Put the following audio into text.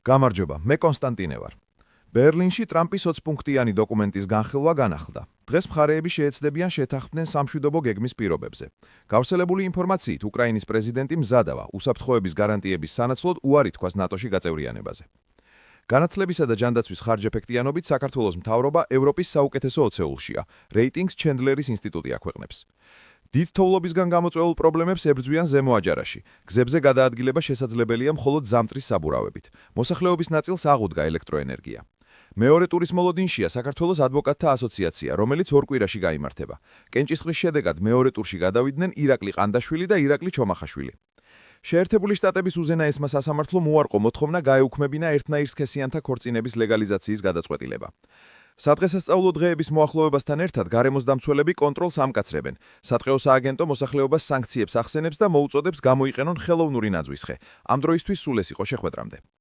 გამარჯობა, მე კონსტანტინე ვარ. ბერლინში ტრამპის 20 პუნქტიანი დოკუმენტის განხილვა განახლდა. დღეს მხარეები შეეცდებიან შეთანხმდნენ სამშვიდობო გეგმის პირობებზე. გავრცელებული ინფორმაციით, უკრაინის პრეზიდენტი მზადავა უსაფრთხოების გარანტიების სანაცვლოდ უარი თქვას ნატოში გაწევრიანებაზე. განათლებისა და ჯანდაცვის ხარჯეფექტიანობით საქართველოს მთავრობა ევროპის საუკეთესო 20-ულშია. რეიტინგს ჩენდლერის ინსტიტუტი აქვეყნებს. დიდ თოვლობისგან გამოწვეულ პრობლემებს ებრძვიან ზემო აჯარაში. გზებზე გადაადგილება შესაძლებელია მხოლოდ ზამთრის საბურავებით. მოსახლეობის ნაწილს აღუდგა ელექტროენერგია. მეორე ტურის მოლოდინშია საქართველოს ადვოკატთა ასოციაცია, რომელიც ორ კვირაში გაიმართება. კენჭისყრის შედეგად მეორე ტურში გადავიდნენ ირაკლი ყანდაშვილი და ირაკლი ჩომახაშვილი. შეერთებული შტატების უზენაესმა სასამართლომ უარყო მოთხოვნა გაეუქმებინა ერთნაირსქესიანთა ქორწინების ლეგალიზაციის გადაწყვეტილება. სადღესასწაულო დღეების მოახლოვებასთან ერთად გარემოს დამცველები კონტროლს ამკაცრებენ. სატყეო სააგენტო მოსახლეობას სანქციებს ახსენებს და მოუწოდებს გამოიყენონ ხელოვნური ნაძვის ხე. ამ დროისთვის სულ ეს იყო შეხვედრამდე.